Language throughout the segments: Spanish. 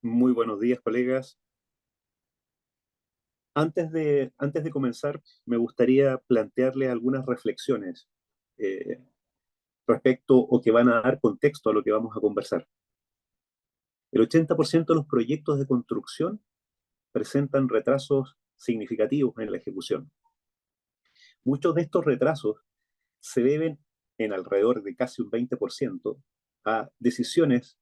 Muy buenos días, colegas. Antes de comenzar, me gustaría plantearles algunas reflexiones eh, respecto o que van a dar contexto a lo que vamos a conversar. El 80% de los proyectos de construcción presentan retrasos significativos en la ejecución. Muchos de estos retrasos se deben en alrededor de casi un 20% a decisiones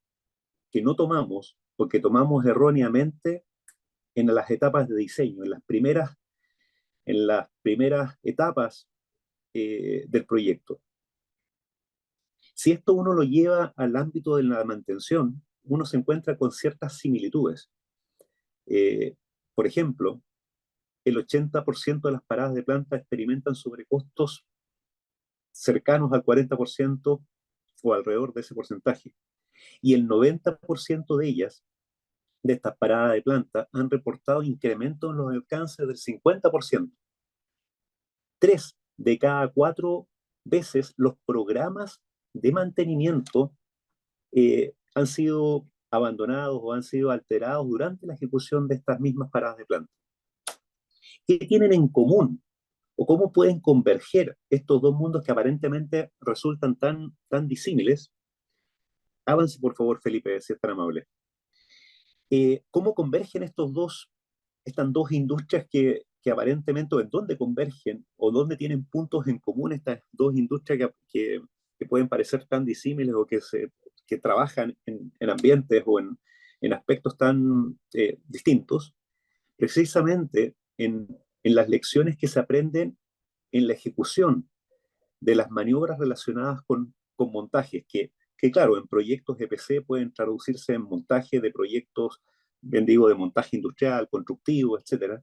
que no tomamos o que tomamos erróneamente en las etapas de diseño, en las primeras etapas del proyecto. Si esto uno lo lleva al ámbito de la mantención, uno se encuentra con ciertas similitudes. Eh, por ejemplo, el 80% de las paradas de planta experimentan sobrecostos cercanos al 40% o alrededor de ese porcentaje. Y el 90% de ellas, de estas paradas de planta, han reportado incrementos en los alcances del 50%. 3 de cada 4 veces los programas de mantenimiento han sido abandonados o han sido alterados durante la ejecución de estas mismas paradas de planta. ¿Qué tienen en común? ¿O cómo pueden converger estos dos mundos que aparentemente resultan tan disímiles? Avance, por favor, Felipe, si es tan amable. ¿Cómo convergen estas dos industrias que aparentemente, o en dónde convergen, o dónde tienen puntos en común estas dos industrias que pueden parecer tan disímiles o que trabajan en ambientes o en aspectos tan distintos? Precisamente en las lecciones que se aprenden en la ejecución de las maniobras relacionadas con montajes, que claro, en proyectos EPC pueden traducirse en montaje de proyectos, bien digo, de montaje industrial, constructivo, etcétera,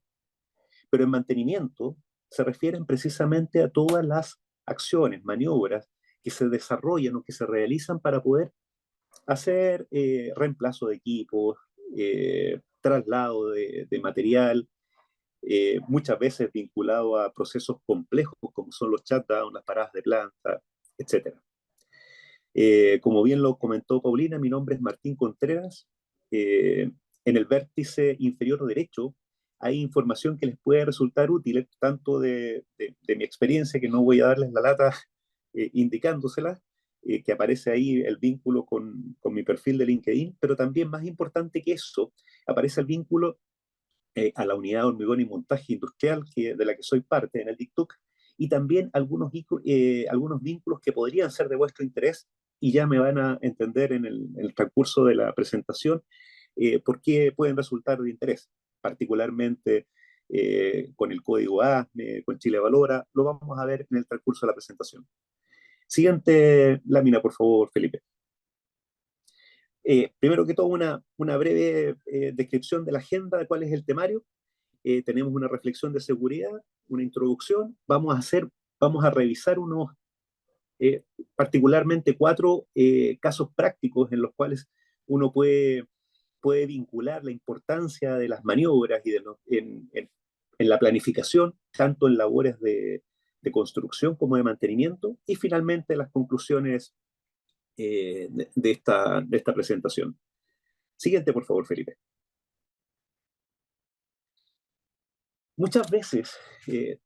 pero en mantenimiento se refieren precisamente a todas las acciones, maniobras que se desarrollan o que se realizan para poder hacer reemplazo de equipos, traslado de material, muchas veces vinculado a procesos complejos como son los shutdowns, las paradas de planta, etcétera. Como bien lo comentó Paulina, mi nombre es Martín Contreras. En el vértice inferior derecho hay información que les puede resultar útil, tanto de mi experiencia, que no voy a darles la lata indicándosela, que aparece ahí el vínculo con mi perfil de LinkedIn, pero también más importante que eso, aparece el vínculo a la unidad de hormigón y montaje industrial de la que soy parte en el DICTUC, y también algunos vínculos que podrían ser de vuestro interés y ya me van a entender en el transcurso de la presentación por qué pueden resultar de interés, particularmente con el código ASME, con Chile Valora, lo vamos a ver en el transcurso de la presentación. Siguiente lámina, por favor, Felipe. Primero que todo, una breve descripción de la agenda, de cuál es el temario. Tenemos una reflexión de seguridad, una introducción. Vamos a revisar eh, particularmente 4 casos prácticos en los cuales uno puede vincular la importancia de las maniobras y en la planificación, tanto en labores de construcción como de mantenimiento, y finalmente las conclusiones de esta presentación. Siguiente, por favor, Felipe. Muchas veces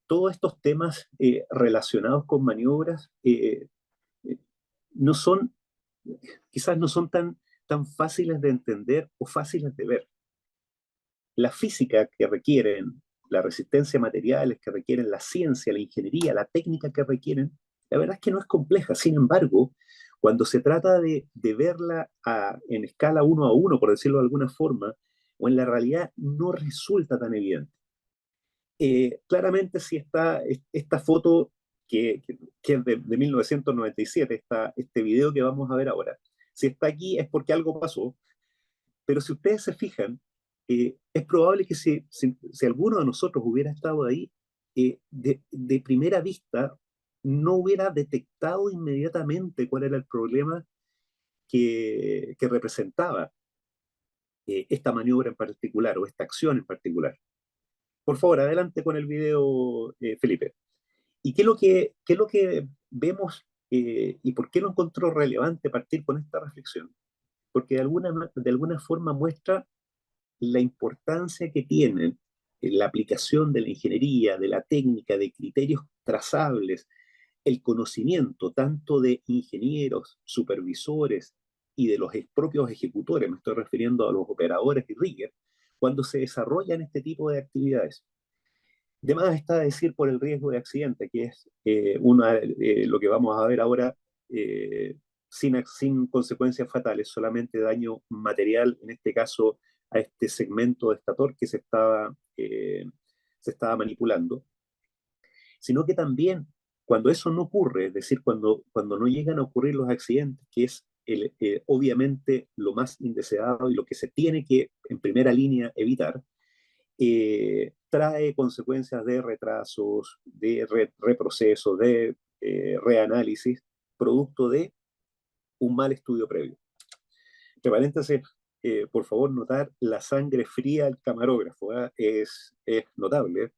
todos estos temas relacionados con maniobras eh, no son, quizás no son tan fáciles de entender o fáciles de ver. La física que requieren, la resistencia a materiales que requieren, la ciencia, la ingeniería, la técnica que requieren, la verdad es que no es compleja. Sin embargo, cuando se trata de verla en escala 1 a 1, por decirlo de alguna forma, o en la realidad, no resulta tan evidente. Claramente, si está esta foto que es de 1997, este video que vamos a ver ahora, si está aquí es porque algo pasó, pero si ustedes se fijan, es probable que si alguno de nosotros hubiera estado ahí, de primera vista no hubiera detectado inmediatamente cuál era el problema que representaba esta maniobra en particular o esta acción en particular. Por favor, adelante con el video, Felipe. ¿Y qué es lo que vemos y por qué lo encontró relevante partir con esta reflexión? Porque de alguna forma muestra la importancia que tiene la aplicación de la ingeniería, de la técnica, de criterios trazables, el conocimiento tanto de ingenieros, supervisores y de los propios ejecutores, me estoy refiriendo a los operadores y riggers, cuando se desarrollan este tipo de actividades. De más está decir por el riesgo de accidente, que es lo que vamos a ver ahora, eh, sin consecuencias fatales, solamente daño material, en este caso a este segmento de estator que se estaba manipulando, sino que también cuando eso no ocurre, es decir, cuando no llegan a ocurrir los accidentes, que es obviamente lo más indeseado y lo que se tiene que en primera línea evitar, trae consecuencias de retrasos, de reproceso, de reanálisis, producto de un mal estudio previo. Entre paréntesis, por favor, notar la sangre fría del camarógrafo, ¿eh? Es notable.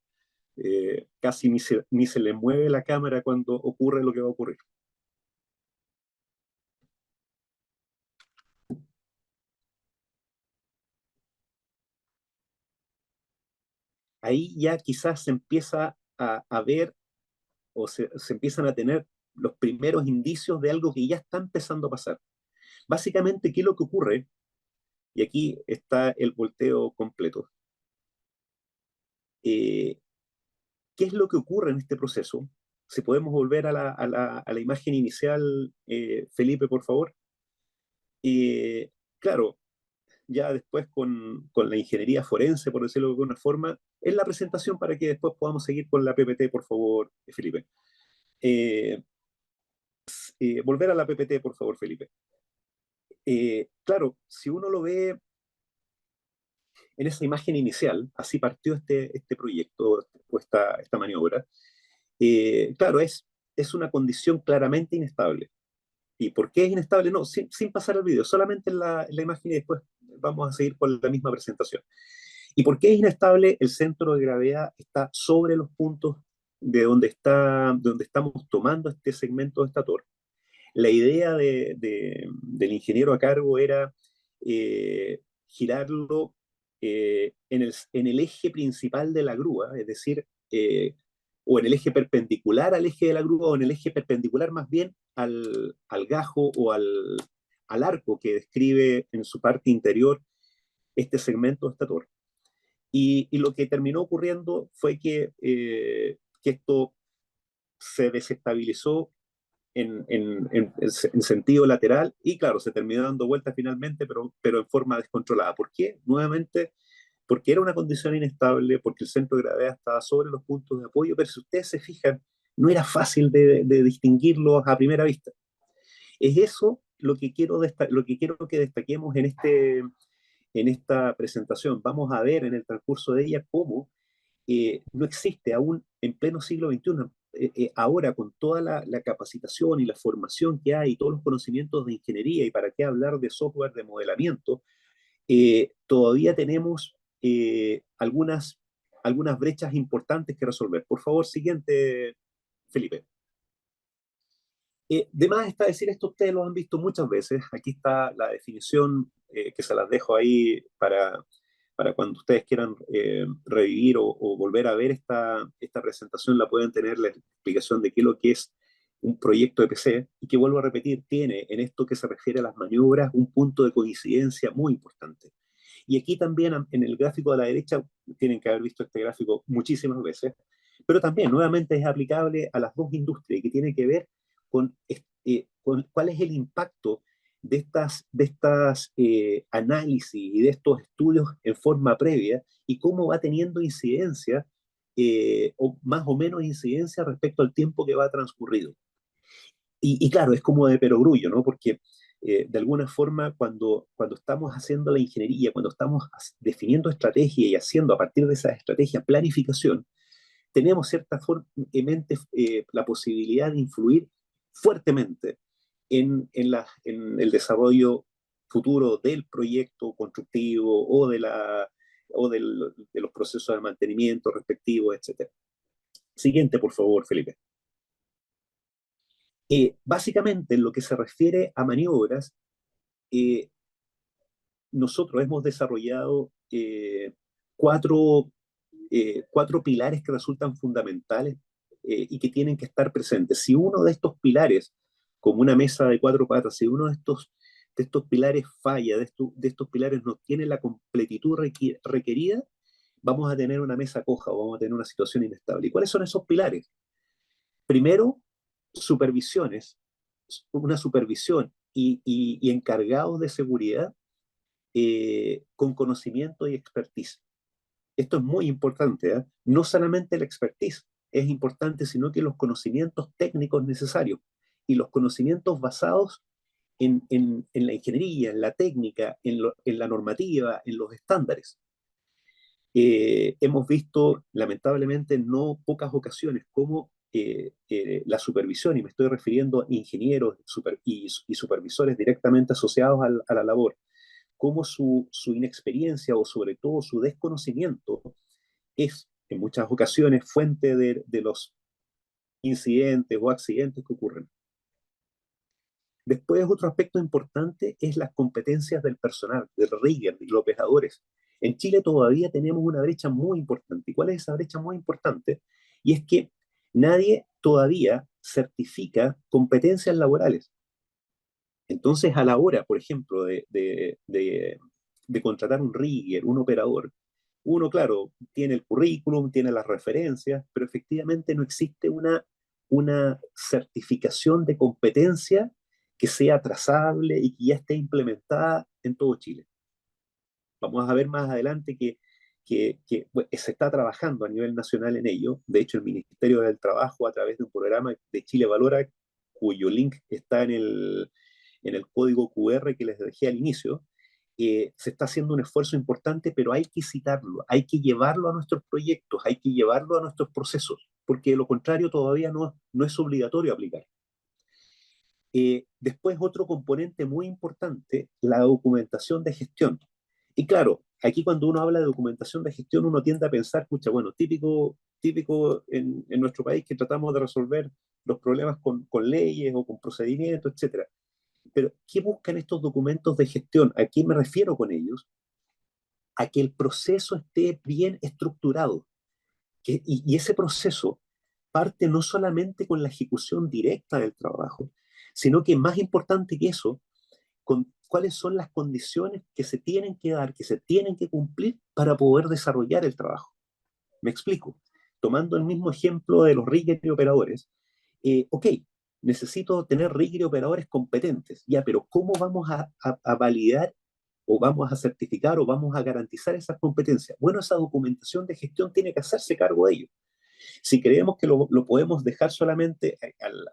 Casi ni se le mueve la cámara cuando ocurre lo que va a ocurrir. Ahí ya quizás se empieza a ver o se empiezan a tener los primeros indicios de algo que ya está empezando a pasar. Básicamente, ¿qué es lo que ocurre? Y aquí está el volteo completo. Eh, ¿Qué es lo que ocurre en este proceso? Si podemos volver a la imagen inicial, Felipe, por favor. Claro, ya después con la ingeniería forense, por decirlo de alguna forma, es la presentación para que después podamos seguir con la PPT, por favor, Felipe. Eh, Volver a la PPT, por favor, Felipe. Claro, si uno lo ve en esa imagen inicial, así partió este proyecto o esta maniobra, claro, es una condición claramente inestable. ¿Y por qué es inestable? No, sin pasar al video, solamente en la imagen y después vamos a seguir con la misma presentación. ¿Y por qué es inestable? El centro de gravedad está sobre los puntos de donde estamos tomando este segmento de estator. La idea del ingeniero a cargo era girarlo en el eje principal de la grúa, es decir, o en el eje perpendicular al eje de la grúa, o en el eje perpendicular más bien al gajo o al arco que describe en su parte interior este segmento estator. Y lo que terminó ocurriendo fue que esto se desestabilizó en sentido lateral y claro, se terminó dando vuelta finalmente, pero en forma descontrolada. ¿Por qué? Nuevamente, porque era una condición inestable, porque el centro de gravedad estaba sobre los puntos de apoyo, pero si ustedes se fijan, no era fácil de distinguirlos a primera vista. Es eso lo que quiero que destaquemos en esta presentación. Vamos a ver en el transcurso de ella cómo no existe aún en pleno siglo XXI, ahora con toda la capacitación y la formación que hay, y todos los conocimientos de ingeniería y para qué hablar de software de modelamiento, todavía tenemos algunas brechas importantes que resolver. Por favor, siguiente, Felipe. De más está decir esto, ustedes lo han visto muchas veces. Aquí está la definición que se las dejo ahí para cuando ustedes quieran revivir o volver a ver esta presentación, la pueden tener la explicación de qué es lo que es un proyecto de PC y que vuelvo a repetir, tiene en esto que se refiere a las maniobras un punto de coincidencia muy importante. Y aquí también en el gráfico de la derecha, tienen que haber visto este gráfico muchísimas veces, pero también nuevamente es aplicable a las dos industrias y que tiene que ver con cuál es el impacto de estas análisis y de estos estudios en forma previa y cómo va teniendo incidencia o más o menos incidencia respecto al tiempo que va transcurrido. Y claro, es como de perogrullo, ¿no? Porque de alguna forma cuando estamos haciendo la ingeniería, cuando estamos definiendo estrategia y haciendo a partir de esa estrategia planificación, tenemos ciertamente la posibilidad de influir fuertemente en el desarrollo futuro del proyecto constructivo o de los procesos de mantenimiento respectivos, etcétera. Siguiente, por favor, Felipe. Básicamente, en lo que se refiere a maniobras, eh, nosotros hemos desarrollado cuatro, cuatro pilares que resultan fundamentales y que tienen que estar presentes. Si uno de estos pilares, como una mesa de cuatro patas, si uno de estos pilares falla, de estos pilares no tiene la completitud requerida, vamos a tener una mesa coja o vamos a tener una situación inestable. ¿Y cuáles son esos pilares? Primero, supervisiones, una supervisión y encargados de seguridad con conocimiento y expertise. Esto es muy importante, ¿eh? No solamente la expertise es importante, sino que los conocimientos técnicos necesarios y los conocimientos basados en la ingeniería, en la técnica, en la normativa, en los estándares. Hemos visto, lamentablemente, en no pocas ocasiones, cómo la supervisión, y me estoy refiriendo a ingenieros y supervisores directamente asociados a la labor, cómo su inexperiencia o sobre todo su desconocimiento es en muchas ocasiones fuente de los incidentes o accidentes que ocurren. Después, otro aspecto importante es las competencias del personal, del rigger, de los operadores. En Chile todavía tenemos una brecha muy importante. ¿Y cuál es esa brecha muy importante? Y es que nadie todavía certifica competencias laborales. Entonces, a la hora, por ejemplo, de contratar un rigger, un operador, uno, claro, tiene el currículum, tiene las referencias, pero efectivamente no existe una certificación de competencia que sea trazable y que ya esté implementada en todo Chile. Vamos a ver más adelante que bueno, se está trabajando a nivel nacional en ello. De hecho, el Ministerio del Trabajo, a través de un programa de Chile Valora, cuyo link está en el código QR que les dejé al inicio, se está haciendo un esfuerzo importante, pero hay que citarlo, hay que llevarlo a nuestros proyectos, hay que llevarlo a nuestros procesos, porque de lo contrario todavía no es obligatorio aplicar. Después, otro componente muy importante, la documentación de gestión. Y claro, aquí cuando uno habla de documentación de gestión, uno tiende a pensar, escucha, bueno, típico en nuestro país que tratamos de resolver los problemas con leyes o con procedimientos, etcétera. Pero, ¿qué buscan estos documentos de gestión? ¿A qué me refiero con ellos? A que el proceso esté bien estructurado. Y ese proceso parte no solamente con la ejecución directa del trabajo, sino que más importante que eso, con cuáles son las condiciones que se tienen que dar, que se tienen que cumplir para poder desarrollar el trabajo. Me explico. Tomando el mismo ejemplo de los rigger y operadores, ok, necesito tener rigger y operadores competentes, ya, pero ¿cómo vamos a validar o vamos a certificar o vamos a garantizar esas competencias? Bueno, esa documentación de gestión tiene que hacerse cargo de ello. Si creemos que lo podemos dejar solamente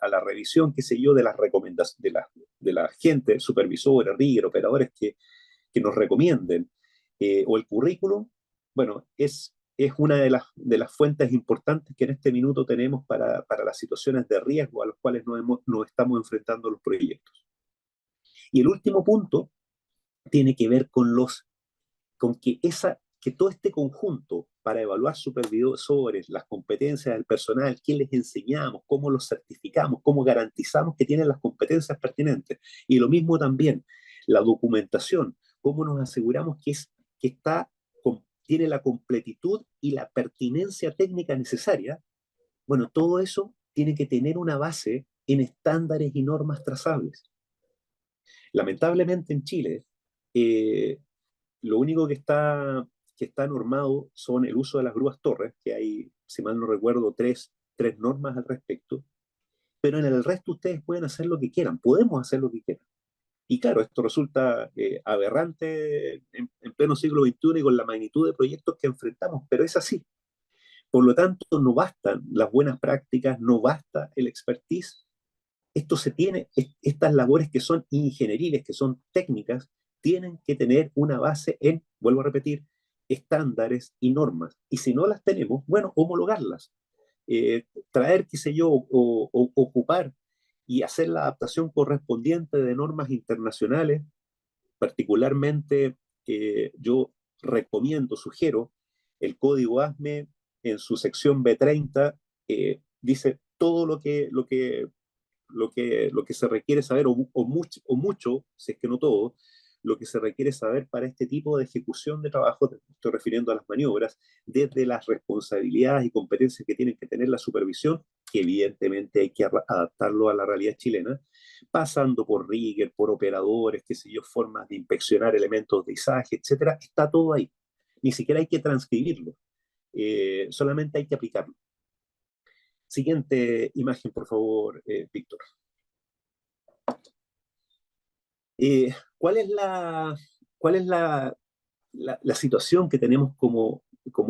a la revisión, qué sé yo, de las recomendaciones de la gente, supervisores, rigger, operadores que nos recomienden, o el currículum, bueno, es una de las fuentes importantes que en este minuto tenemos para las situaciones de riesgo a los cuales nos estamos enfrentando los proyectos. Y el último punto tiene que ver con que todo este conjunto para evaluar supervisores, las competencias del personal, qué les enseñamos, cómo los certificamos, cómo garantizamos que tienen las competencias pertinentes. Y lo mismo también, la documentación, cómo nos aseguramos que tiene la completitud y la pertinencia técnica necesaria. Bueno, todo eso tiene que tener una base en estándares y normas trazables. Lamentablemente en Chile, eh, lo único que está normado son el uso de las grúas torres, que hay, si mal no recuerdo, tres normas al respecto, pero en el resto ustedes pueden hacer lo que quieran, podemos hacer lo que quieran. Y claro, esto resulta aberrante en pleno siglo XXI y con la magnitud de proyectos que enfrentamos, pero es así. Por lo tanto, no bastan las buenas prácticas, no basta el expertise. Estas labores que son ingenieriles, que son técnicas, tienen que tener una base en, vuelvo a repetir, estándares y normas. Y si no las tenemos, bueno, homologarlas. Traer, qué sé yo, o ocupar y hacer la adaptación correspondiente de normas internacionales. Particularmente, yo recomiendo, sugiero, el código ASME en su sección B30, dice todo lo que se requiere saber, o mucho, si es que no todo, lo que se requiere saber para este tipo de ejecución de trabajo, te estoy refiriendo a las maniobras, desde las responsabilidades y competencias que tienen que tener la supervisión, que evidentemente hay que adaptarlo a la realidad chilena, pasando por rigger, por operadores, qué sé yo, formas de inspeccionar elementos de izaje, etcétera, está todo ahí. Ni siquiera hay que transcribirlo, solamente hay que aplicarlo. Siguiente imagen, por favor, Víctor. ¿Cuál es la situación que tenemos como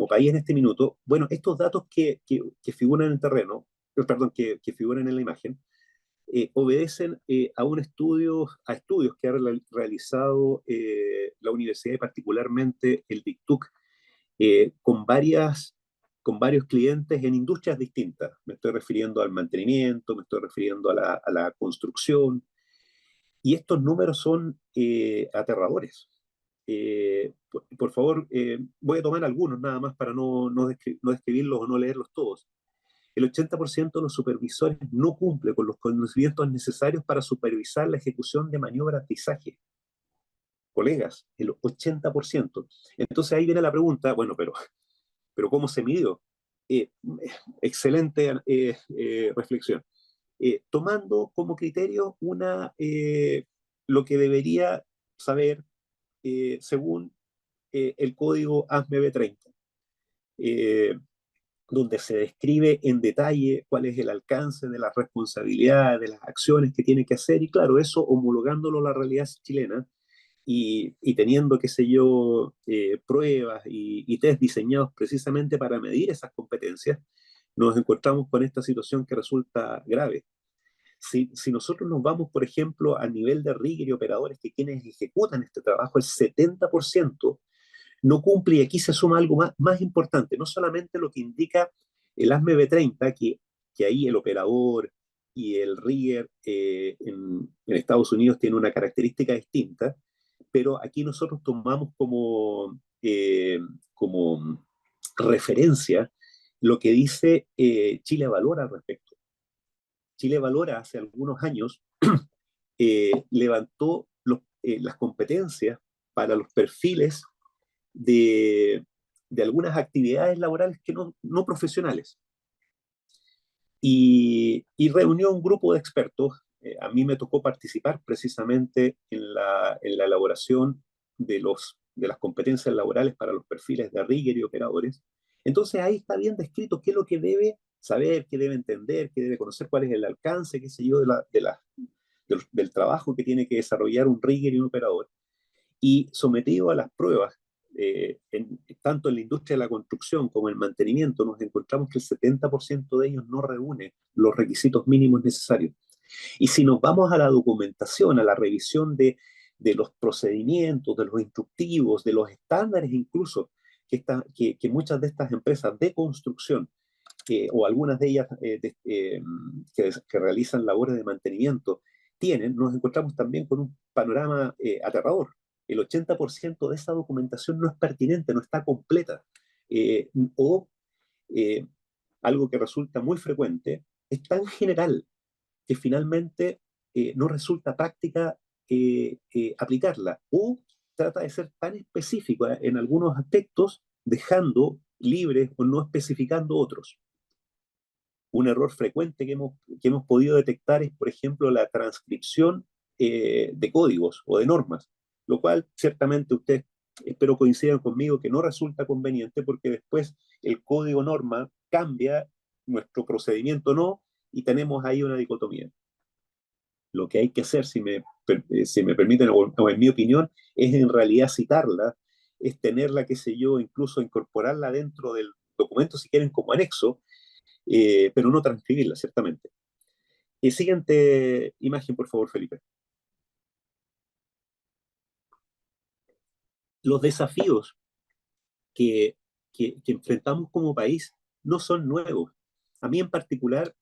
país en este minuto? Bueno, estos datos que figuran en el terreno, perdón, que figuran en la imagen, obedecen a estudios que ha realizado la universidad y particularmente el DICTUC con varios clientes en industrias distintas. Me estoy refiriendo al mantenimiento, me estoy refiriendo a la construcción, y estos números son aterradores. Por favor, voy a tomar algunos nada más para no describirlos o no leerlos todos. El 80% de los supervisores no cumple con los conocimientos necesarios para supervisar la ejecución de maniobras de izaje. Colegas, el 80%. Entonces ahí viene la pregunta, bueno, pero ¿cómo se midió? Eh, excelente reflexión. Tomando como criterio lo que debería saber según el código ASME B30, eh, donde se describe en detalle cuál es el alcance de las responsabilidades, de las acciones que tiene que hacer, y claro, eso homologándolo a la realidad chilena y teniendo, qué sé yo, pruebas y test diseñados precisamente para medir esas competencias, nos encontramos con esta situación que resulta grave. Si nosotros nos vamos, por ejemplo, al nivel de rigger y operadores, que quienes ejecutan este trabajo, el 70% no cumple, y aquí se suma algo más importante, no solamente lo que indica el ASME B30, que ahí el operador y el rigger en Estados Unidos tiene una característica distinta, pero aquí nosotros tomamos como referencia lo que dice Chile Valora al respecto. Chile Valora hace algunos años levantó las competencias para los perfiles de, de algunas actividades laborales que no profesionales y reunió un grupo de expertos. A mí me tocó participar precisamente en la elaboración de las competencias laborales para los perfiles de rigger y operadores. Entonces ahí está bien descrito qué es lo que debe saber, qué debe entender, qué debe conocer, cuál es el alcance, qué sé yo, del trabajo que tiene que desarrollar un rigger y un operador. Y sometido a las pruebas, tanto en la industria de la construcción como en el mantenimiento, nos encontramos que el 70% de ellos no reúne los requisitos mínimos necesarios. Y si nos vamos a la documentación, a la revisión de los procedimientos, de los instructivos, de los estándares incluso, que muchas de estas empresas de construcción, o algunas de ellas que realizan labores de mantenimiento, tienen, nos encontramos también con un panorama aterrador. El 80% de esa documentación no es pertinente, no está completa. Eh, o eh, algo que resulta muy frecuente, es tan general que finalmente no resulta práctica aplicarla, o trata de ser tan específico en algunos aspectos, dejando libres o no especificando otros. Un error frecuente que hemos podido detectar es, por ejemplo, la transcripción de códigos o de normas, lo cual ciertamente ustedes, espero coincidan conmigo, que no resulta conveniente porque después el código norma cambia, nuestro procedimiento no, y tenemos ahí una dicotomía. Lo que hay que hacer, si me permiten, o en mi opinión, es en realidad citarla, es tenerla, qué sé yo, incluso incorporarla dentro del documento, si quieren, como anexo, pero no transcribirla, ciertamente. Siguiente imagen, por favor, Felipe. Los desafíos que enfrentamos como país no son nuevos. A mí en particular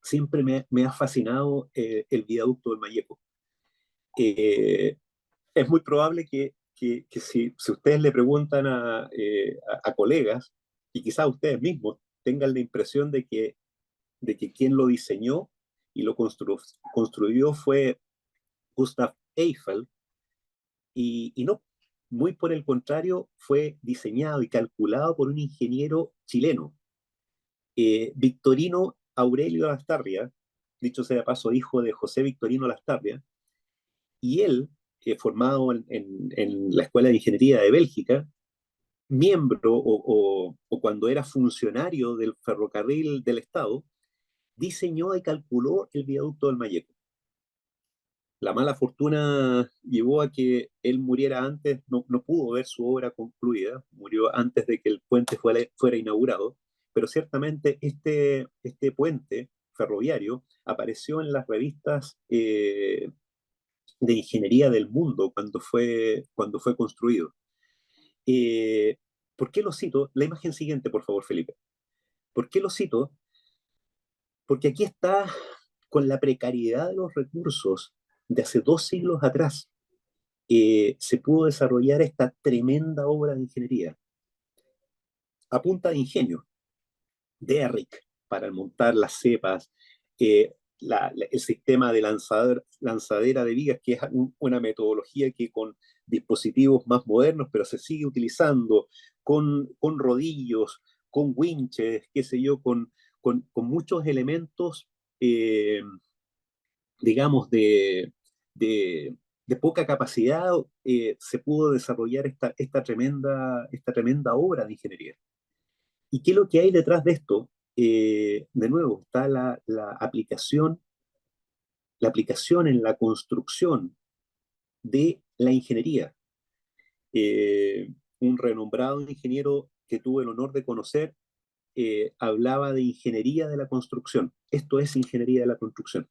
siempre me ha fascinado el viaducto del Mayeco. Eh, es muy probable que si ustedes le preguntan a colegas, y quizás ustedes mismos tengan la impresión de que quien lo diseñó y lo construyó fue Gustav Eiffel, y no, muy por el contrario, fue diseñado y calculado por un ingeniero chileno, Victorino Aurelio Lastarria, dicho sea de paso, hijo de José Victorino Lastarria, y él, formado en la Escuela de Ingeniería de Bélgica, miembro o cuando era funcionario del ferrocarril del Estado, diseñó y calculó el viaducto del Mayeco. La mala fortuna llevó a que él muriera antes, no pudo ver su obra concluida, murió antes de que el puente fuera inaugurado, pero ciertamente este puente ferroviario apareció en las revistas de ingeniería del mundo cuando fue construido. Eh, ¿Por qué lo cito? La imagen siguiente, por favor, Felipe. ¿Por qué lo cito? Porque aquí está, con la precariedad de los recursos de hace 2 siglos atrás, se pudo desarrollar esta tremenda obra de ingeniería a punta de ingenio, de Derrick para montar las cepas, el sistema de lanzadera de vigas, que es una metodología que con dispositivos más modernos, pero se sigue utilizando, con rodillos, con winches, qué sé yo, con muchos elementos, eh, digamos, de poca capacidad, se pudo desarrollar esta tremenda obra de ingeniería. ¿Y qué es lo que hay detrás de esto? De nuevo, está la aplicación en la construcción de la ingeniería. Eh, un renombrado ingeniero que tuve el honor de conocer hablaba de ingeniería de la construcción. Esto es ingeniería de la construcción.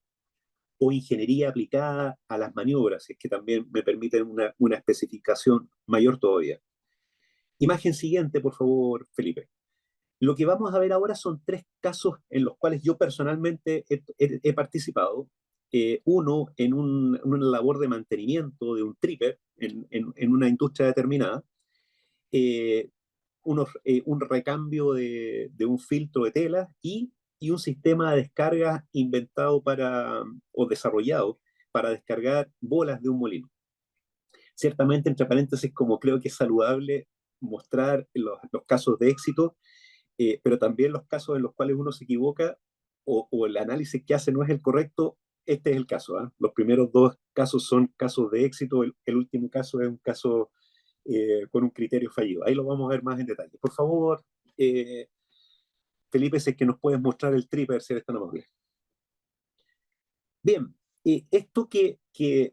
O ingeniería aplicada a las maniobras, es que también me permiten una especificación mayor todavía. Imagen siguiente, por favor, Felipe. Lo que vamos a ver ahora son 3 casos en los cuales yo personalmente he participado. Uno en una labor de mantenimiento de un tripper en una industria determinada. eh, un recambio de un filtro de tela y un sistema de descarga inventado o desarrollado para descargar bolas de un molino. Ciertamente, entre paréntesis, como creo que es saludable mostrar los casos de éxito, pero también los casos en los cuales uno se equivoca o el análisis que hace no es el correcto. Este es el caso, ¿eh? Los primeros 2 casos son casos de éxito, el último caso es un caso con un criterio fallido. Ahí lo vamos a ver más en detalle. Por favor, eh, Felipe, si es que nos puedes mostrar el tripper, si eres tan amable. Bien, esto que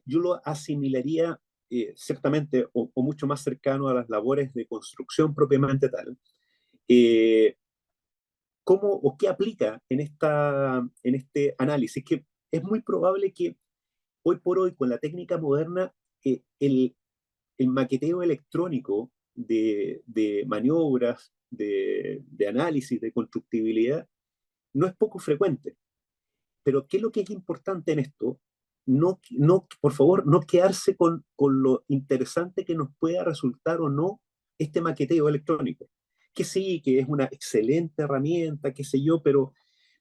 yo lo asimilaría ciertamente o mucho más cercano a las labores de construcción propiamente tal. eh, ¿Cómo o qué aplica en este análisis? Que es muy probable que hoy por hoy, con la técnica moderna, el maqueteo electrónico de maniobras, de análisis, de constructibilidad, no es poco frecuente. Pero ¿qué es lo que es importante en esto? Por favor, no quedarse con lo interesante que nos pueda resultar o no este maqueteo electrónico. Que sí, que es una excelente herramienta, qué sé yo, pero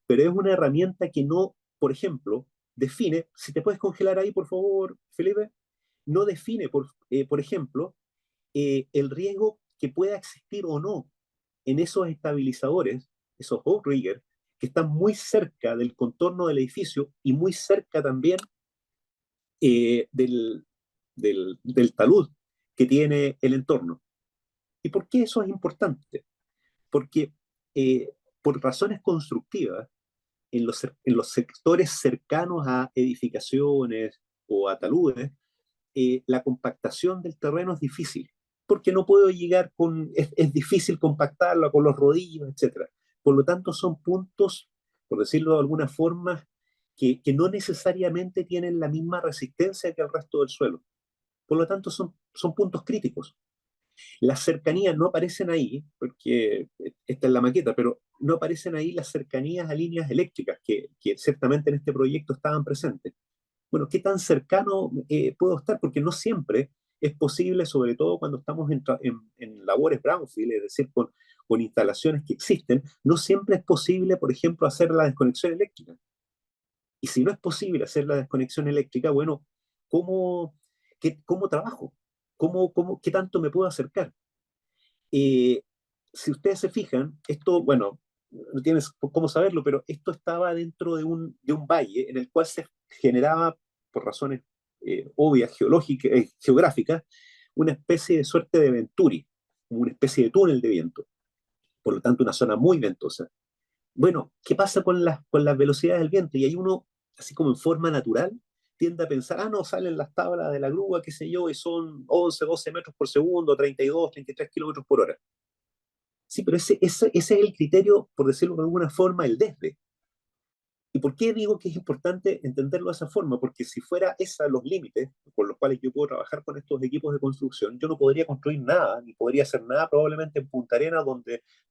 es una herramienta que no, por ejemplo, define, si te puedes congelar ahí, por favor, Felipe, no define, por ejemplo, el riesgo que pueda existir o no en esos estabilizadores, esos outriggers, que están muy cerca del contorno del edificio y muy cerca también del, del talud que tiene el entorno. ¿Y por qué eso es importante? Porque por razones constructivas, en los sectores cercanos a edificaciones o a taludes, la compactación del terreno es difícil, porque no puedo llegar es difícil compactarlo con los rodillos, etcétera. Por lo tanto, son puntos, por decirlo de alguna forma, que no necesariamente tienen la misma resistencia que el resto del suelo. Por lo tanto, son puntos críticos. Las cercanías no aparecen ahí, porque esta es la maqueta, pero no aparecen ahí las cercanías a líneas eléctricas que ciertamente en este proyecto estaban presentes. Bueno, ¿qué tan cercano puedo estar? Porque no siempre es posible, sobre todo cuando estamos en labores brownfield, es decir, con instalaciones que existen, no siempre es posible, por ejemplo, hacer la desconexión eléctrica. Y si no es posible hacer la desconexión eléctrica, bueno, ¿cómo trabajo? ¿qué tanto me puedo acercar? Eh, si ustedes se fijan, esto, bueno, no tienes cómo saberlo, pero esto estaba dentro de un valle en el cual se generaba, por razones obvias, geológicas, geográficas, una especie de suerte de venturi, una especie de túnel de viento, por lo tanto una zona muy ventosa. Bueno, ¿qué pasa con las velocidades del viento? Y hay uno, así como en forma natural, tiende a pensar, ah, no, salen las tablas de la grúa, qué sé yo, y son 11, 12 metros por segundo, 32, 33 kilómetros por hora. Sí, pero ese es el criterio, por decirlo de alguna forma, el desde. ¿Y por qué digo que es importante entenderlo de esa forma? Porque si fuera esos los límites con los cuales yo puedo trabajar con estos equipos de construcción, yo no podría construir nada, ni podría hacer nada probablemente en Punta Arenas,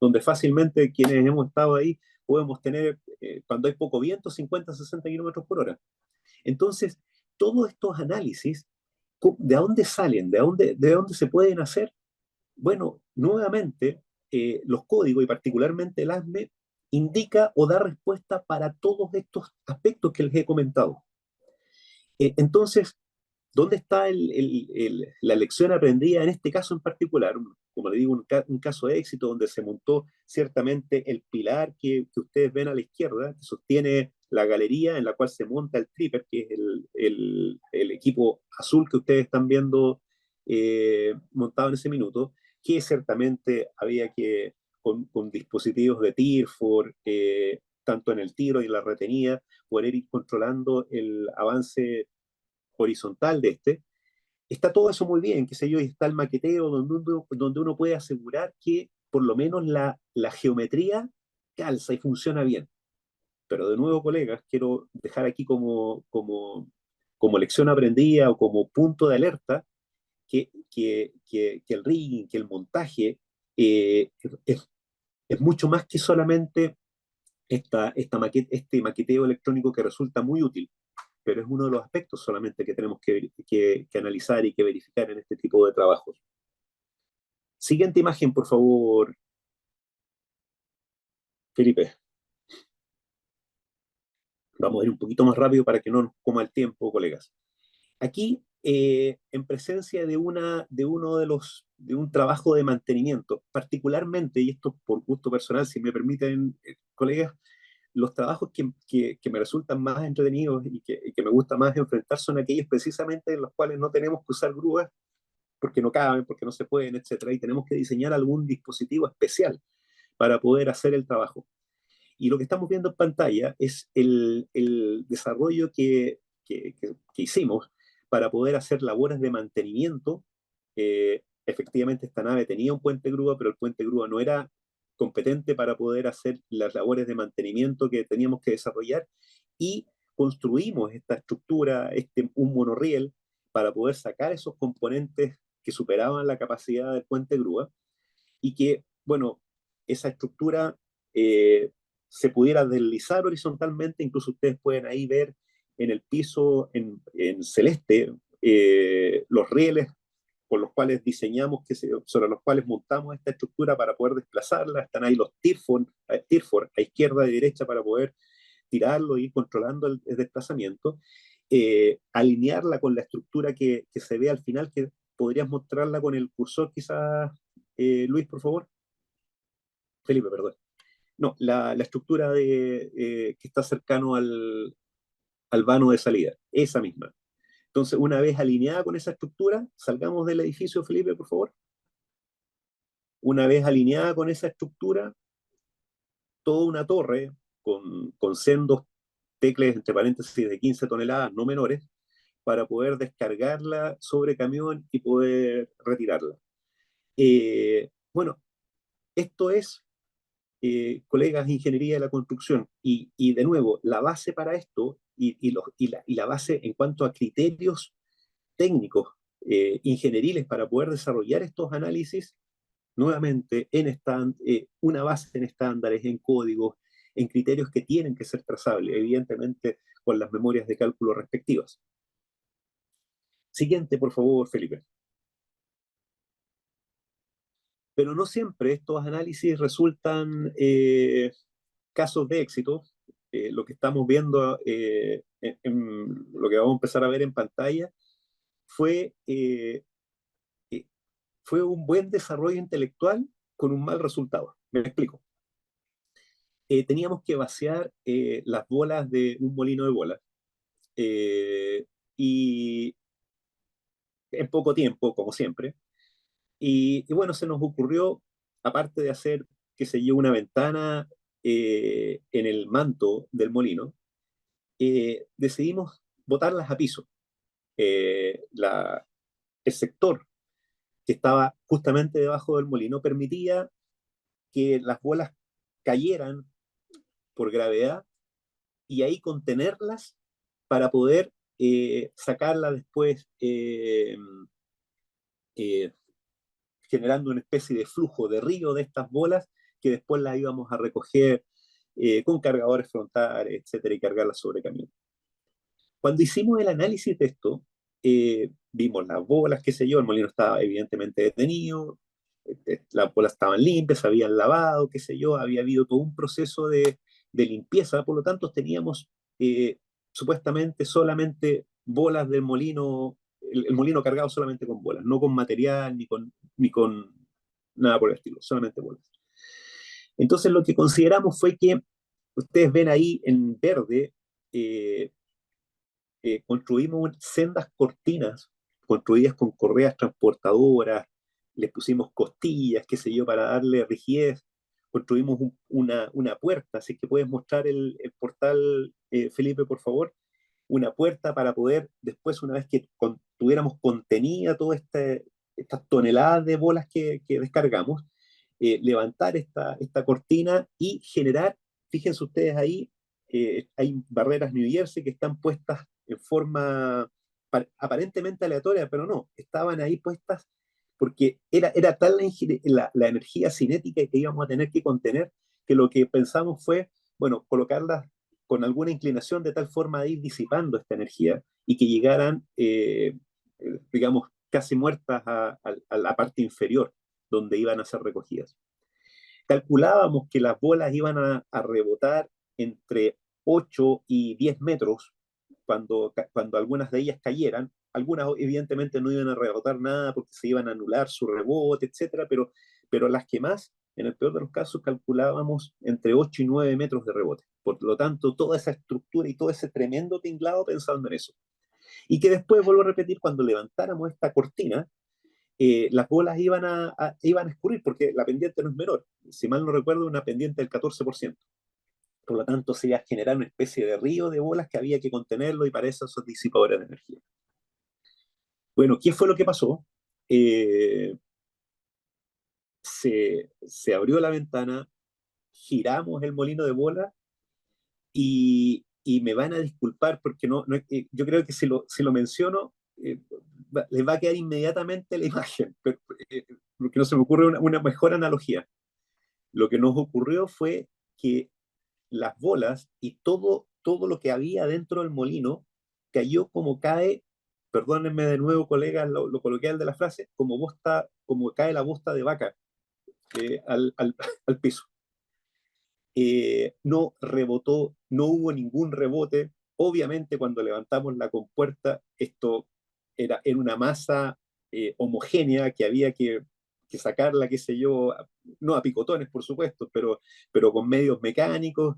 donde fácilmente quienes hemos estado ahí podemos tener, cuando hay poco viento, 50, 60 kilómetros por hora. Entonces, todos estos análisis, ¿de dónde salen? ¿De dónde se pueden hacer? Bueno, nuevamente, los códigos y particularmente el ASME indica o da respuesta para todos estos aspectos que les he comentado. Entonces, ¿dónde está la lección aprendida en este caso en particular? Como le digo, un caso de éxito donde se montó ciertamente el pilar que ustedes ven a la izquierda, que sostiene la galería en la cual se monta el tripper, que es el equipo azul que ustedes están viendo montado en ese minuto, que ciertamente había que, con dispositivos de TIRFOR, tanto en el tiro y en la retenida, poder ir controlando el avance horizontal de este. Está todo eso muy bien, qué sé yo, y está el maqueteo donde uno puede asegurar que por lo menos la geometría calza y funciona bien. Pero de nuevo, colegas, quiero dejar aquí como lección aprendida o como punto de alerta que el rigging, que el montaje es, es mucho más que solamente este maqueteo electrónico que resulta muy útil, pero es uno de los aspectos solamente que tenemos que analizar y que verificar en este tipo de trabajos. Siguiente imagen, por favor, Felipe. Vamos a ir un poquito más rápido para que no nos coma el tiempo, colegas. Aquí, en presencia de un trabajo de mantenimiento, particularmente, y esto por gusto personal, si me permiten, colegas, los trabajos que me resultan más entretenidos y que me gusta más enfrentar son aquellos precisamente en los cuales no tenemos que usar grúas porque no caben, porque no se pueden, etcétera, y tenemos que diseñar algún dispositivo especial para poder hacer el trabajo. Y lo que estamos viendo en pantalla es el desarrollo que hicimos para poder hacer labores de mantenimiento. Efectivamente, esta nave tenía un puente grúa, pero el puente grúa no era competente para poder hacer las labores de mantenimiento que teníamos que desarrollar y construimos esta estructura, un monorriel, para poder sacar esos componentes que superaban la capacidad del puente grúa y que, bueno, esa estructura se pudiera deslizar horizontalmente. Incluso ustedes pueden ahí ver en el piso en celeste los rieles con los cuales diseñamos, sobre los cuales montamos esta estructura para poder desplazarla. Están ahí los TIRFOR a izquierda y derecha para poder tirarlo y ir controlando el desplazamiento. Alinearla con la estructura que se ve al final, que podrías mostrarla con el cursor quizás, Luis, por favor. Felipe, perdón. No, la estructura que está cercano al vano de salida, esa misma. Entonces, una vez alineada con esa estructura, salgamos del edificio, Felipe, por favor. Una vez alineada con esa estructura, toda una torre con sendos tecles, entre paréntesis, de 15 toneladas, no menores, para poder descargarla sobre camión y poder retirarla. Bueno, esto es, colegas de ingeniería de la construcción, y de nuevo, la base para esto y la base en cuanto a criterios técnicos, ingenieriles para poder desarrollar estos análisis, nuevamente, una base en estándares, en códigos, en criterios que tienen que ser trazables, evidentemente con las memorias de cálculo respectivas. Siguiente, por favor, Felipe. Pero no siempre estos análisis resultan casos de éxito. Lo que estamos viendo, lo que vamos a empezar a ver en pantalla, fue fue un buen desarrollo intelectual con un mal resultado. Me explico. Teníamos que vaciar las bolas de un molino de bolas. eh, y en poco tiempo, como siempre. Y bueno, se nos ocurrió, aparte de hacer, qué sé yo, una ventana en el manto del molino, decidimos botarlas a piso. El sector que estaba justamente debajo del molino permitía que las bolas cayeran por gravedad y ahí contenerlas para poder sacarla después eh, generando una especie de flujo de río de estas bolas que después las íbamos a recoger con cargadores frontales, etcétera, y cargarlas sobre camión. Cuando hicimos el análisis de esto, vimos las bolas, qué sé yo, el molino estaba evidentemente detenido, las bolas estaban limpias, se habían lavado, qué sé yo, había habido todo un proceso de limpieza, por lo tanto teníamos supuestamente solamente bolas del molino, el molino cargado solamente con bolas, no con material ni con nada por el estilo, solamente bolas. Entonces lo que consideramos fue que ustedes ven ahí en verde, eh, construimos sendas cortinas construidas con correas transportadoras, les pusimos costillas, qué sé yo, para darle rigidez, construimos una puerta, así que puedes mostrar el portal, Felipe, por favor, una puerta para poder después, una vez que tuviéramos contenida todas estas toneladas de bolas que descargamos, levantar esta cortina y generar, fíjense ustedes ahí, hay barreras New Jersey que están puestas en forma aparentemente aleatoria, pero no, estaban ahí puestas porque era tal la energía cinética que íbamos a tener que contener que lo que pensamos fue, bueno, colocarlas con alguna inclinación de tal forma de ir disipando esta energía y que llegaran, digamos, casi muertas a la parte inferior donde iban a ser recogidas. Calculábamos que las bolas iban a rebotar entre 8 y 10 metros cuando algunas de ellas cayeran. Algunas evidentemente no iban a rebotar nada porque se iban a anular su rebote, etcétera, pero las que más, en el peor de los casos, calculábamos entre 8 y 9 metros de rebote. Por lo tanto, toda esa estructura y todo ese tremendo tinglado pensando en eso. Y que después, vuelvo a repetir, cuando levantáramos esta cortina, las bolas iban a escurrir porque la pendiente no es menor. Si mal no recuerdo, una pendiente del 14%. Por lo tanto, se iba a generar una especie de río de bolas que había que contenerlo y para eso son disipadores de energía. Bueno, ¿qué fue lo que pasó? Eh, se abrió la ventana, giramos el molino de bola y me van a disculpar porque yo creo que si lo menciono, les va a quedar inmediatamente la imagen, porque no se me ocurre una mejor analogía. Lo que nos ocurrió fue que las bolas y todo lo que había dentro del molino cayó como cae, perdónenme de nuevo, colegas, lo coloquial de la frase, como cae la bosta de vaca al piso. No rebotó, no hubo ningún rebote. Obviamente, cuando levantamos la compuerta, esto era una masa homogénea que había que sacarla, qué sé yo, no a picotones, por supuesto, pero con medios mecánicos.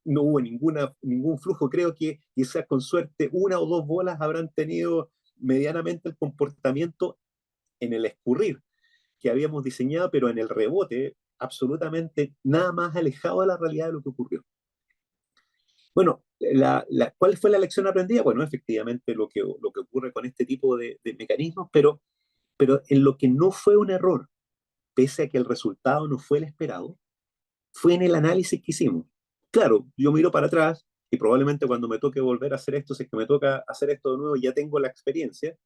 No hubo ningún flujo. Creo que quizás con suerte una o dos bolas habrán tenido medianamente el comportamiento en el escurrir que habíamos diseñado, pero en el rebote absolutamente nada más alejado de la realidad de lo que ocurrió. Bueno, ¿cuál fue la lección aprendida? Bueno, efectivamente lo que ocurre con este tipo de mecanismos, pero en lo que no fue un error, pese a que el resultado no fue el esperado, fue en el análisis que hicimos. Claro, yo miro para atrás y probablemente cuando me toque volver a hacer esto, si es que me toca hacer esto de nuevo, ya tengo la experiencia,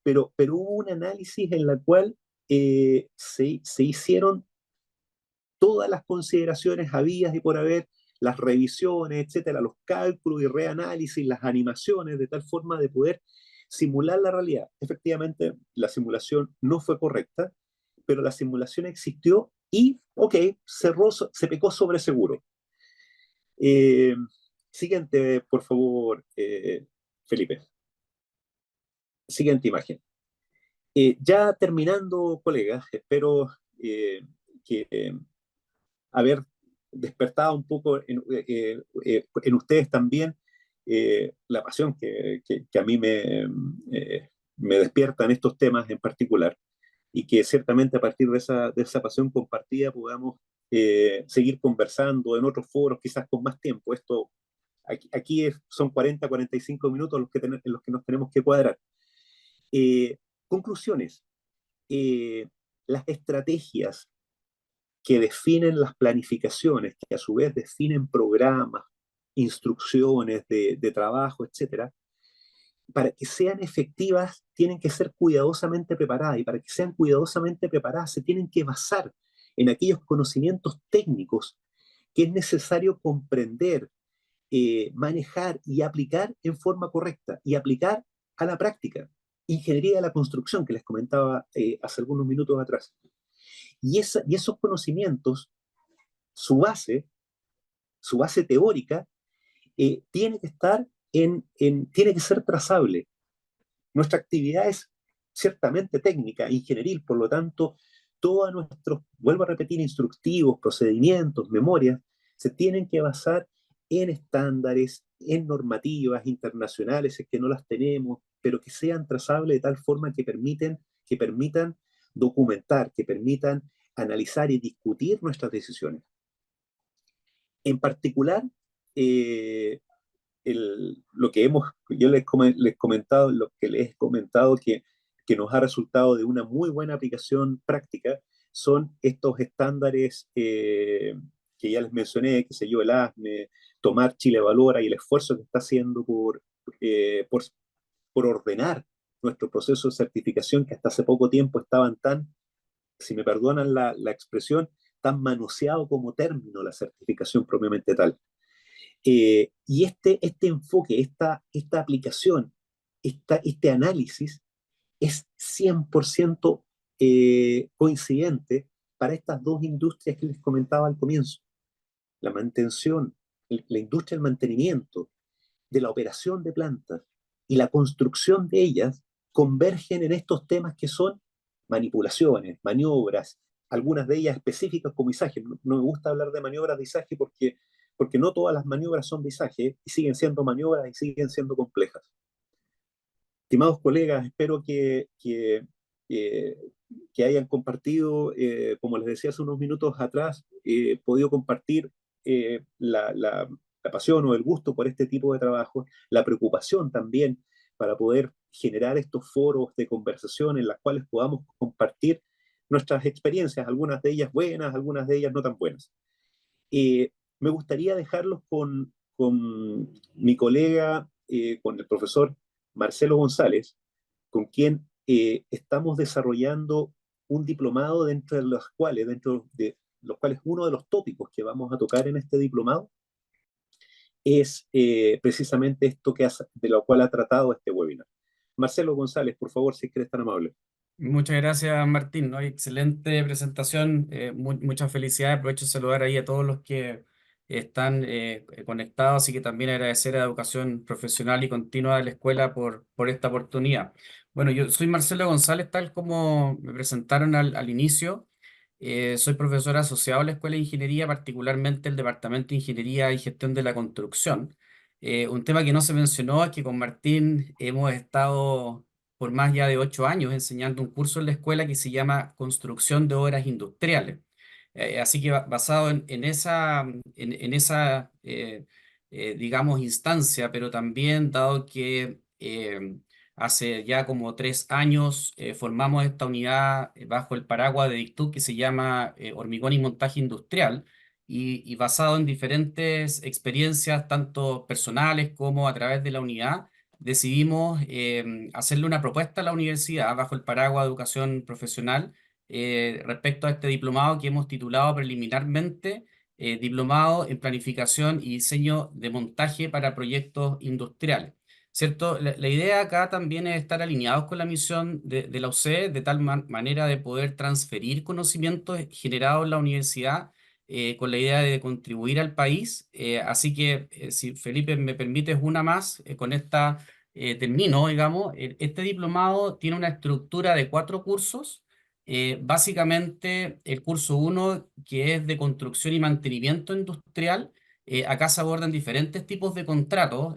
pero hubo un análisis en la cual se hicieron todas las consideraciones habidas y por haber, las revisiones, etcétera, los cálculos y reanálisis, las animaciones, de tal forma de poder simular la realidad. Efectivamente, la simulación no fue correcta, pero la simulación existió y, ok, se pecó sobre seguro. Eh, Siguiente, por favor, Felipe. Siguiente imagen. Ya terminando, colegas, espero que haber despertado un poco en ustedes también la pasión que a mí me despierta en estos temas en particular, y que ciertamente a partir de esa pasión compartida podamos seguir conversando en otros foros, quizás con más tiempo. Son 45 minutos en los que nos tenemos que cuadrar. Eh, Conclusiones. eh, las estrategias que definen las planificaciones, que a su vez definen programas, instrucciones de trabajo, etcétera, para que sean efectivas tienen que ser cuidadosamente preparadas, y para que sean cuidadosamente preparadas se tienen que basar en aquellos conocimientos técnicos que es necesario comprender, manejar y aplicar en forma correcta, y aplicar a la práctica. Ingeniería de la construcción, que les comentaba hace algunos minutos atrás. Y esos conocimientos, su base, su base teórica, tiene que estar tiene que ser trazable. Nuestra actividad es ciertamente técnica, ingenieril, por lo tanto, todos nuestros, vuelvo a repetir, instructivos, procedimientos, memorias, se tienen que basar en estándares, en normativas internacionales, es que no las tenemos, pero que sean trazables de tal forma que permitan documentar, que permitan analizar y discutir nuestras decisiones. En particular, eh, lo que yo les he comentado que nos ha resultado de una muy buena aplicación práctica son estos estándares que ya les mencioné, que sé yo, el ASME, Tomar Chile Valora, y el esfuerzo que está haciendo eh, por, por ordenar nuestro proceso de certificación, que hasta hace poco tiempo estaban tan, si me perdonan la expresión, tan manoseado como término la certificación propiamente tal. Y este enfoque, esta aplicación, este análisis es 100% coincidente para estas dos industrias que les comentaba al comienzo. La mantención, la industria del mantenimiento, de la operación de plantas y la construcción de ellas convergen en estos temas que son manipulaciones, maniobras, algunas de ellas específicas como izaje. No me gusta hablar de maniobras de izaje porque no todas las maniobras son de izaje y siguen siendo maniobras y siguen siendo complejas. Estimados colegas, espero eh, que hayan compartido, como les decía hace unos minutos atrás, podido compartir la pasión o el gusto por este tipo de trabajo, la preocupación también para poder generar estos foros de conversación en las cuales podamos compartir nuestras experiencias, algunas de ellas buenas, algunas de ellas no tan buenas. Me gustaría dejarlos con mi colega, con el profesor Marcelo González, con quien estamos desarrollando un diplomado dentro de los cuales uno de los tópicos que vamos a tocar en este diplomado es precisamente de lo cual ha tratado este webinar. Marcelo González, por favor, si eres tan amable. Muchas gracias, Martín, ¿no? Excelente presentación, muchas felicidades. Aprovecho de saludar ahí a todos los que están conectados, y que también agradecer a Educación Profesional y Continua de la Escuela por esta oportunidad. Bueno, yo soy Marcelo González, tal como me presentaron al inicio. Soy profesor asociado a la Escuela de Ingeniería, particularmente el Departamento de Ingeniería y Gestión de la Construcción. Un tema que no se mencionó es que con Martín hemos estado por más ya de 8 años enseñando un curso en la escuela que se llama Construcción de Obras Industriales. Así que basado en esa digamos, instancia, pero también dado que hace ya como 3 años formamos esta unidad bajo el paraguas de DICTU que se llama Hormigón y Montaje Industrial, y basado en diferentes experiencias, tanto personales como a través de la unidad decidimos hacerle una propuesta a la universidad bajo el paraguas de educación profesional respecto a este diplomado que hemos titulado preliminarmente Diplomado en Planificación y Diseño de Montaje para Proyectos Industriales. ¿Cierto? La idea acá también es estar alineados con la misión de la UC, de tal manera de poder transferir conocimientos generados en la universidad con la idea de contribuir al país. Así que, si Felipe me permites una más, con esta termino, digamos, este diplomado tiene una estructura de 4 cursos. Básicamente, el curso uno, que es de construcción y mantenimiento industrial, acá se abordan diferentes tipos de contratos,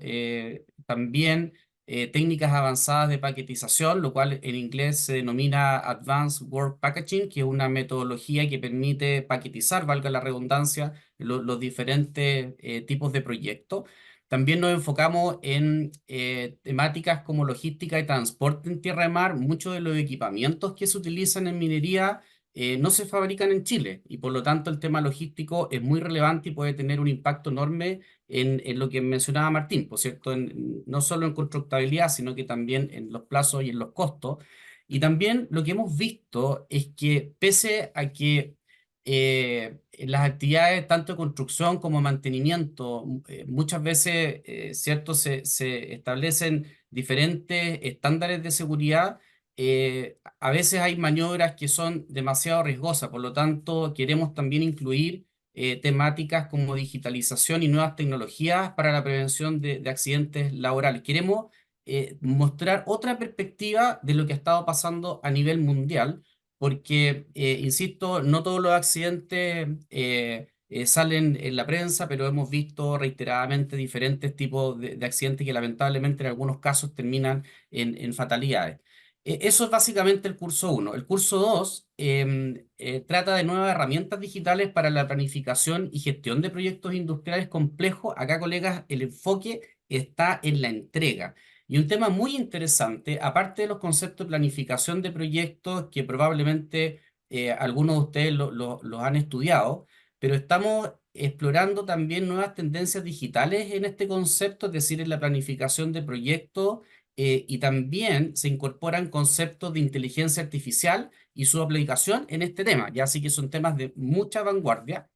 también técnicas avanzadas de paquetización, lo cual en inglés se denomina Advanced Work Packaging, que es una metodología que permite paquetizar, valga la redundancia, los diferentes tipos de proyectos. También nos enfocamos en temáticas como logística y transporte en tierra y mar. Muchos de los equipamientos que se utilizan en minería no se fabrican en Chile y por lo tanto el tema logístico es muy relevante y puede tener un impacto enorme en lo que mencionaba Martín, por cierto, no solo en constructabilidad, sino que también en los plazos y en los costos. Y también lo que hemos visto es que pese a que las actividades tanto de construcción como de mantenimiento muchas veces, ¿cierto? Se establecen diferentes estándares de seguridad. A veces hay maniobras que son demasiado riesgosas, por lo tanto queremos también incluir temáticas como digitalización y nuevas tecnologías para la prevención de accidentes laborales. Queremos mostrar otra perspectiva de lo que ha estado pasando a nivel mundial, porque, insisto, no todos los accidentes salen en la prensa, pero hemos visto reiteradamente diferentes tipos de accidentes que lamentablemente en algunos casos terminan en fatalidades. Eso es básicamente el curso uno. El curso 2 trata de nuevas herramientas digitales para la planificación y gestión de proyectos industriales complejos. Acá, colegas, el enfoque está en la entrega. Y un tema muy interesante, aparte de los conceptos de planificación de proyectos que probablemente algunos de ustedes los han estudiado, pero estamos explorando también nuevas tendencias digitales en este concepto, es decir, en la planificación de proyectos, y también se incorporan conceptos de inteligencia artificial y su aplicación en este tema, ya así que son temas de mucha vanguardia.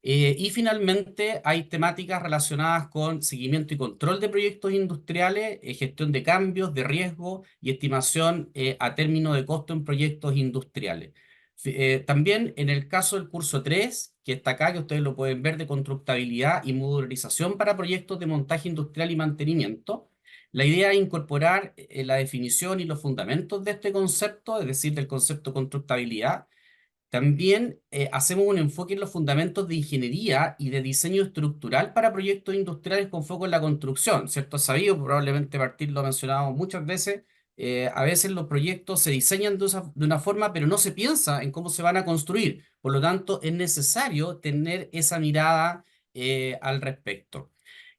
Y finalmente hay temáticas relacionadas con seguimiento y control de proyectos industriales, gestión de cambios, de riesgo y estimación a término de costo en proyectos industriales. También en el caso del curso 3 que está acá, que ustedes lo pueden ver, de constructabilidad y modularización para proyectos de montaje industrial y mantenimiento, la idea es incorporar la definición y los fundamentos de este concepto, es decir, del concepto constructabilidad. También hacemos un enfoque en los fundamentos de ingeniería y de diseño estructural para proyectos industriales con foco en la construcción, ¿cierto? Sabido, probablemente Martín lo ha mencionado muchas veces, a veces los proyectos se diseñan de una forma, pero no se piensa en cómo se van a construir. Por lo tanto, es necesario tener esa mirada al respecto.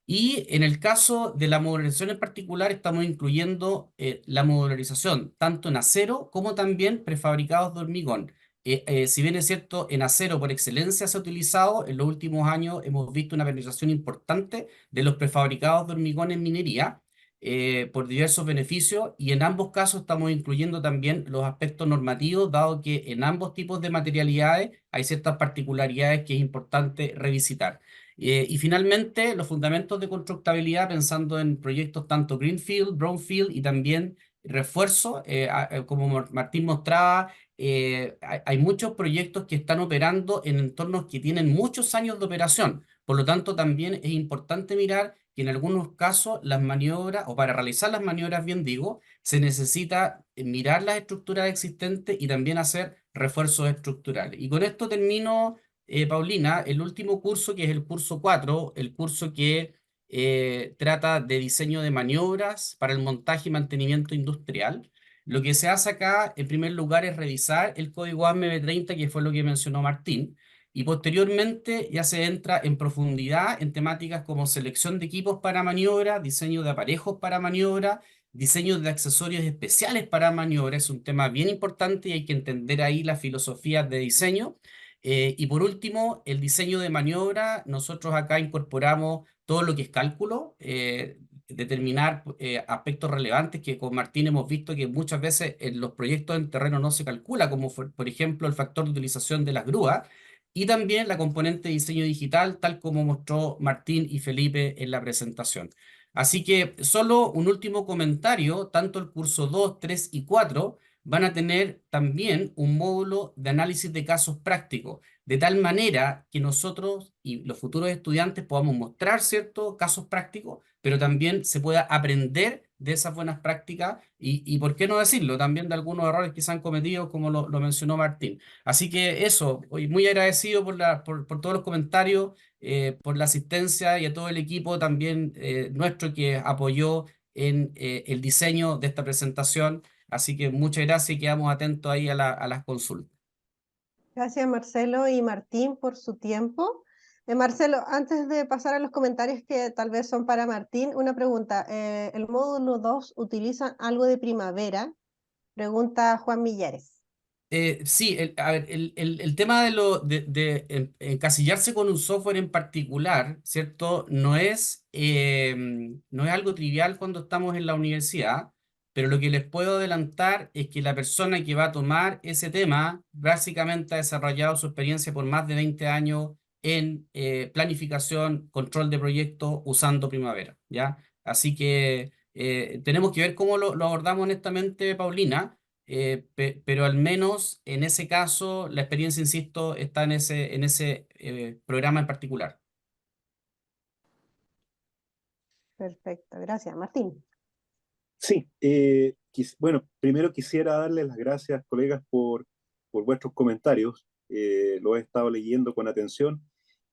Y en el caso de la modularización en particular, estamos incluyendo la modularización tanto en acero como también prefabricados de hormigón. Si bien es cierto, en acero por excelencia se ha utilizado, en los últimos años hemos visto una penetración importante de los prefabricados de hormigón en minería por diversos beneficios y en ambos casos estamos incluyendo también los aspectos normativos, dado que en ambos tipos de materialidades hay ciertas particularidades que es importante revisitar. Y finalmente, los fundamentos de constructabilidad, pensando en proyectos tanto Greenfield, Brownfield y también refuerzo, como Martín mostraba, hay muchos proyectos que están operando en entornos que tienen muchos años de operación. Por lo tanto, también es importante mirar que en algunos casos las maniobras, o para realizar las maniobras, bien digo, se necesita mirar las estructuras existentes y también hacer refuerzos estructurales. Y con esto termino, Paulina, el último curso, que es el curso 4, el curso que trata de diseño de maniobras para el montaje y mantenimiento industrial. Lo que se hace acá, en primer lugar, es revisar el código AMB30, que fue lo que mencionó Martín, y posteriormente ya se entra en profundidad en temáticas como selección de equipos para maniobra, diseño de aparejos para maniobra, diseño de accesorios especiales para maniobra. Es un tema bien importante y hay que entender ahí las filosofías de diseño. Y por último, el diseño de maniobra. Nosotros acá incorporamos todo lo que es cálculo, determinar aspectos relevantes que con Martín hemos visto que muchas veces en los proyectos en terreno no se calcula, como por ejemplo el factor de utilización de las grúas, y también la componente de diseño digital, tal como mostró Martín y Felipe en la presentación. Así que solo un último comentario, tanto el curso 2, 3 y 4 van a tener también un módulo de análisis de casos prácticos, de tal manera que nosotros y los futuros estudiantes podamos mostrar ciertos casos prácticos, pero también se pueda aprender de esas buenas prácticas y por qué no decirlo, también de algunos errores que se han cometido, como lo mencionó Martín. Así que eso, hoy muy agradecido por todos los comentarios, por la asistencia y a todo el equipo también nuestro que apoyó en el diseño de esta presentación. Así que muchas gracias y quedamos atentos ahí a las consultas. Gracias Marcelo y Martín por su tiempo. Marcelo, antes de pasar a los comentarios que tal vez son para Martín, una pregunta. ¿El módulo 2 utiliza algo de primavera? Pregunta Juan Millares. Sí, a ver, el tema de encasillarse con un software en particular, ¿cierto? No es algo trivial cuando estamos en la universidad, pero lo que les puedo adelantar es que la persona que va a tomar ese tema básicamente ha desarrollado su experiencia por más de 20 años en planificación, control de proyectos usando Primavera, ¿ya? Así que tenemos que ver cómo lo abordamos honestamente, Paulina, pero al menos en ese caso, la experiencia, insisto, está en ese programa en particular. Perfecto, gracias. Martín. Sí, bueno, primero quisiera darles las gracias, colegas, por vuestros comentarios. Los he estado leyendo con atención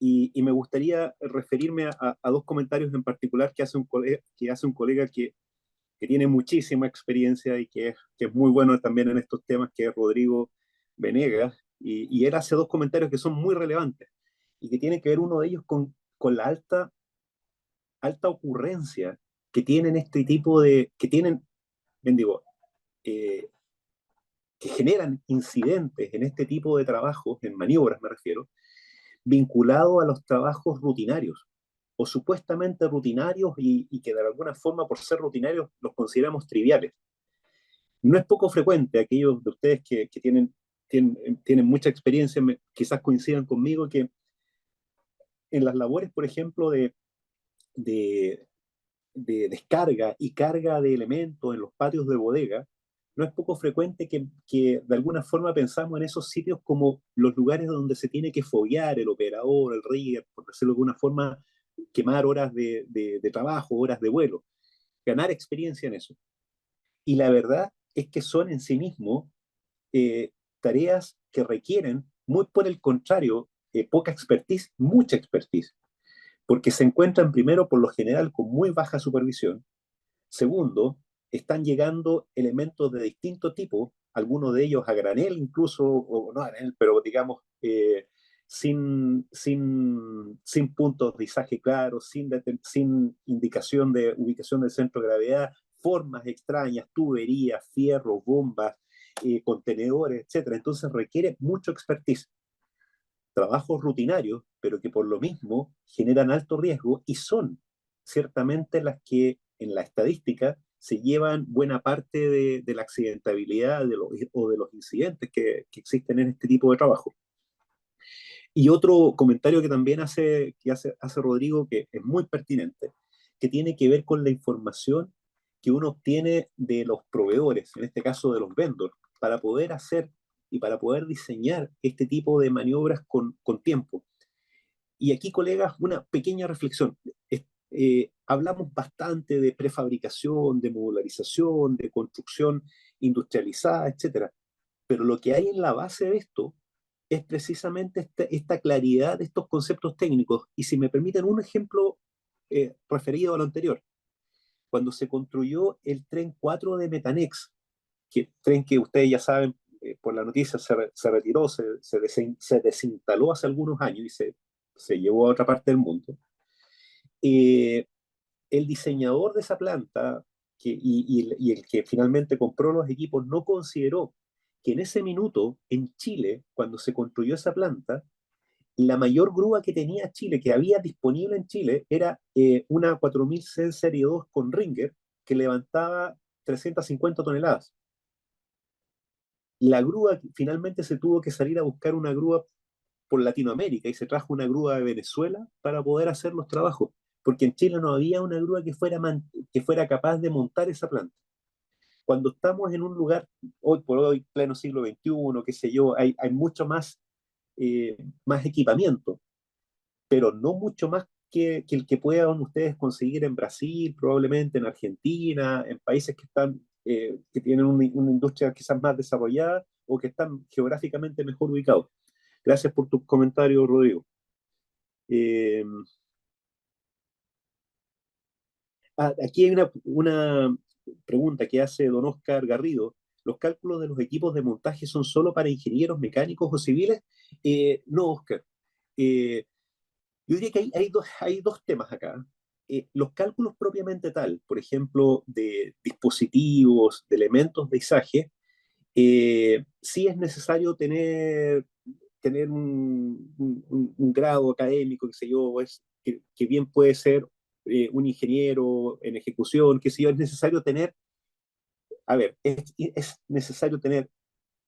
y me gustaría referirme a dos comentarios en particular que hace un colega que tiene muchísima experiencia y que es muy bueno también en estos temas, que es Rodrigo Venegas. Y él hace dos comentarios que son muy relevantes y que tiene que ver uno de ellos con la alta ocurrencia que tienen este tipo que tienen, bien digo, eh, que generan incidentes en este tipo de trabajos, en maniobras me refiero, vinculado a los trabajos rutinarios o supuestamente rutinarios y que de alguna forma por ser rutinarios los consideramos triviales. No es poco frecuente, aquellos de ustedes que tienen mucha experiencia, quizás coincidan conmigo, que en las labores, por ejemplo, de, de descarga y carga de elementos en los patios de bodega, no es poco frecuente que de alguna forma pensamos en esos sitios como los lugares donde se tiene que foguear el operador, el rigger, por decirlo de alguna forma, quemar horas de trabajo, horas de vuelo, ganar experiencia en eso. Y la verdad es que son en sí mismos eh, tareas que requieren, muy por el contrario, poca expertise, mucha expertise, porque se encuentran primero por lo general con muy baja supervisión. Segundo, están llegando elementos de distinto tipo, algunos de ellos a granel incluso, o no a granel, pero digamos sin puntos de izaje claros, sin indicación de ubicación del centro de gravedad, formas extrañas, tuberías, fierros, bombas, contenedores, etcétera. Entonces requiere mucho expertise, trabajos rutinarios, pero que por lo mismo generan alto riesgo y son ciertamente las que en la estadística se llevan buena parte de la accidentabilidad o de los incidentes que existen en este tipo de trabajo. Y otro comentario que también hace Rodrigo, que es muy pertinente, que tiene que ver con la información que uno obtiene de los proveedores, en este caso de los vendors, para poder hacer y para poder diseñar este tipo de maniobras con tiempo. Y aquí, colegas, una pequeña reflexión. Hablamos bastante de prefabricación, de modularización, de construcción industrializada, etcétera. Pero lo que hay en la base de esto es precisamente esta claridad de estos conceptos técnicos. Y si me permiten un ejemplo referido a lo anterior, cuando se construyó el tren 4 de Metanex, tren que ustedes ya saben, por la noticia se retiró, se desinstaló hace algunos años y se llevó a otra parte del mundo. Eh, el diseñador de esa planta y el que finalmente compró los equipos no consideró que en ese minuto, en Chile, cuando se construyó esa planta, la mayor grúa que tenía Chile, que había disponible en Chile, era una 4000 Serie 2 con Ringer que levantaba 350 toneladas. La grúa finalmente se tuvo que salir a buscar una grúa por Latinoamérica y se trajo una grúa de Venezuela para poder hacer los trabajos, porque en Chile no había una grúa que fuera capaz de montar esa planta. Cuando estamos en un lugar, hoy por hoy, pleno siglo XXI, qué sé yo, hay mucho más equipamiento, pero no mucho más que el que puedan ustedes conseguir en Brasil, probablemente en Argentina, en países que están, que tienen una industria quizás más desarrollada o que están geográficamente mejor ubicados. Gracias por tus comentarios, Rodrigo. Eh, Aquí hay una pregunta que hace don Oscar Garrido. ¿Los cálculos de los equipos de montaje son solo para ingenieros mecánicos o civiles? No, Oscar. Eh, yo diría que hay dos temas acá. Los cálculos propiamente tal, por ejemplo, de dispositivos, de elementos de izaje, sí es necesario tener un grado académico, qué sé yo, que bien puede ser un ingeniero en ejecución, qué sé yo, es necesario tener, a ver, es necesario tener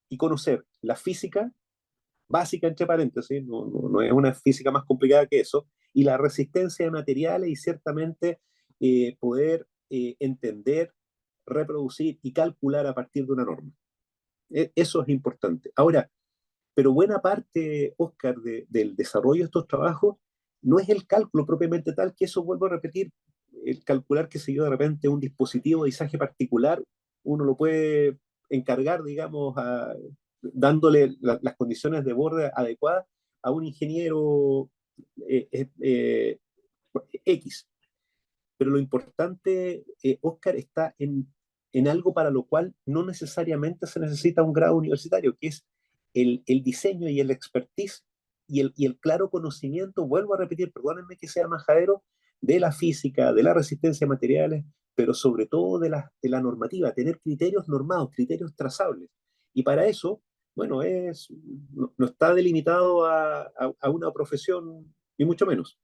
y conocer la física básica, entre paréntesis, no es una física más complicada que eso, y la resistencia de materiales y ciertamente poder entender, reproducir y calcular a partir de una norma. Eso es importante. Ahora, pero buena parte, Oscar, del desarrollo de estos trabajos no es el cálculo propiamente tal, que eso vuelvo a repetir, el calcular que se yo de repente un dispositivo de izaje particular, uno lo puede encargar, digamos, dándole las condiciones de borde adecuadas a un ingeniero eh, eh, eh, X. Pero lo importante, Oscar, está en algo para lo cual no necesariamente se necesita un grado universitario, que es el diseño y el expertise y el claro conocimiento, vuelvo a repetir, perdónenme que sea majadero, de la física, de la resistencia a materiales, pero sobre todo de la normativa, tener criterios normados, criterios trazables. Y para eso, bueno, no está delimitado a una profesión, ni mucho menos.